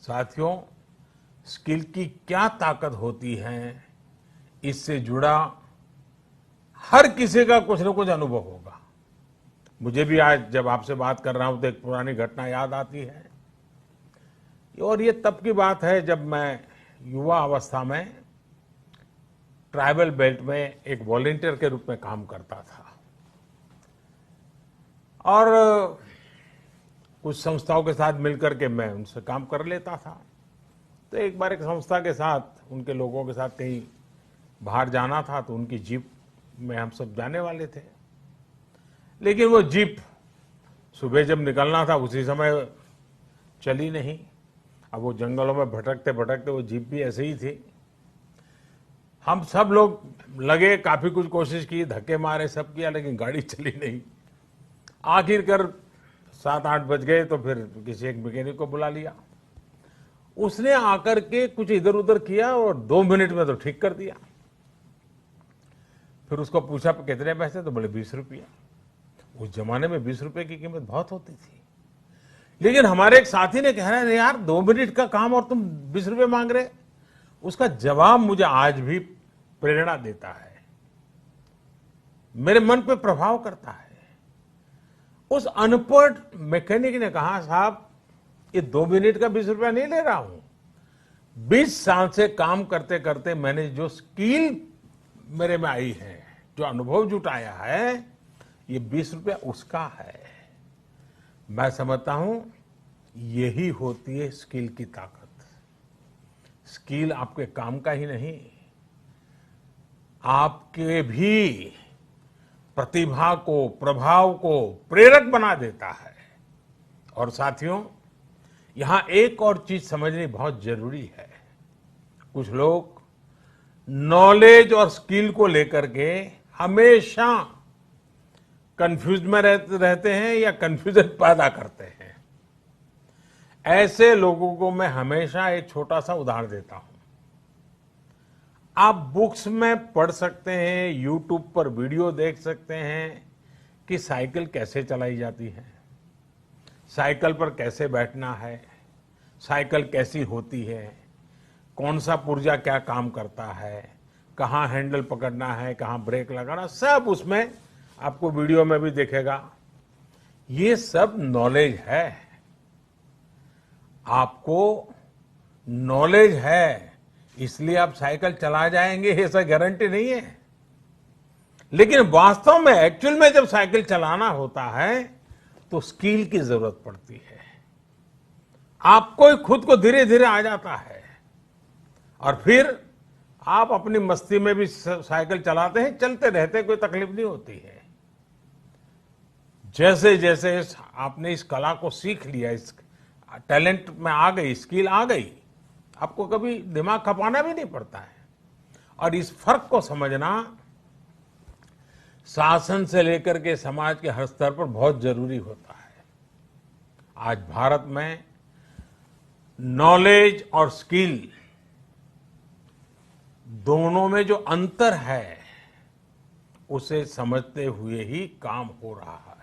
साथियों, स्किल की क्या ताकत होती है, इससे जुड़ा हर किसी का कुछ न कुछ अनुभव होगा। मुझे भी आज जब आपसे बात कर रहा हूं तो एक पुरानी घटना याद आती है। और ये तब की बात है जब मैं युवा अवस्था में ट्राइबल बेल्ट में एक वॉलंटियर के रूप में काम करता था और कुछ संस्थाओं के साथ मिलकर के मैं उनसे काम कर लेता था। तो एक बार एक संस्था के साथ उनके लोगों के साथ कहीं बाहर जाना था, तो उनकी जीप में हम सब जाने वाले थे। लेकिन वो जीप सुबह जब निकलना था उसी समय चली नहीं। अब वो जंगलों में भटकते भटकते वो जीप भी ऐसे ही थी। हम सब लोग लगे, काफी कुछ कोशिश की, धक्के मारे, सब किया, लेकिन गाड़ी चली नहीं। आखिरकार 7-8 बज गए तो फिर किसी एक मैकेनिक को बुला लिया। उसने आकर के कुछ इधर उधर किया और 2 मिनट में तो ठीक कर दिया। फिर उसको पूछा कितने पैसे, तो बोले 20 रुपया। उस जमाने में 20 रुपए की कीमत बहुत होती थी। लेकिन हमारे एक साथी ने कहा, अरे यार 2 मिनट का काम और तुम 20 रुपए मांग रहे। उसका जवाब मुझे आज भी प्रेरणा देता है, मेरे मन पे प्रभाव करता है। उस अनपढ़ मैकेनिक ने कहा, साहब ये 2 मिनट का 20 रुपया नहीं ले रहा हूं। 20 साल से काम करते करते मैंने जो स्किल मेरे में आई है, जो अनुभव जुटाया है, ये 20 रुपया उसका है। मैं समझता हूं यही होती है स्किल की ताकत। स्किल आपके काम का ही नहीं, आपके भी प्रतिभा को, प्रभाव को प्रेरक बना देता है। और साथियों, यहां एक और चीज समझनी बहुत जरूरी है। कुछ लोग नॉलेज और स्किल को लेकर के हमेशा कंफ्यूज में रहते हैं या कंफ्यूजन पैदा करते हैं। ऐसे लोगों को मैं हमेशा एक छोटा सा उदाहरण देता हूं। आप बुक्स में पढ़ सकते हैं, यूट्यूब पर वीडियो देख सकते हैं कि साइकिल कैसे चलाई जाती है, साइकिल पर कैसे बैठना है, साइकिल कैसी होती है, कौन सा पुर्जा क्या काम करता है, कहाँ हैंडल पकड़ना है, कहाँ ब्रेक लगाना, सब उसमें आपको वीडियो में भी दिखेगा। ये सब नॉलेज है। आपको नॉलेज है इसलिए आप साइकिल चला जाएंगे, ऐसा गारंटी नहीं है। लेकिन वास्तव में एक्चुअल में जब साइकिल चलाना होता है तो स्किल की जरूरत पड़ती है। आपको खुद को धीरे धीरे आ जाता है और फिर आप अपनी मस्ती में भी साइकिल चलाते हैं, चलते रहते, कोई तकलीफ नहीं होती है। जैसे जैसे आपने इस कला को सीख लिया, इस टैलेंट में आ गई, स्किल आ गई, आपको कभी दिमाग खपाना भी नहीं पड़ता है। और इस फर्क को समझना शासन से लेकर के समाज के हर स्तर पर बहुत जरूरी होता है। आज भारत में नॉलेज और स्किल दोनों में जो अंतर है उसे समझते हुए ही काम हो रहा है।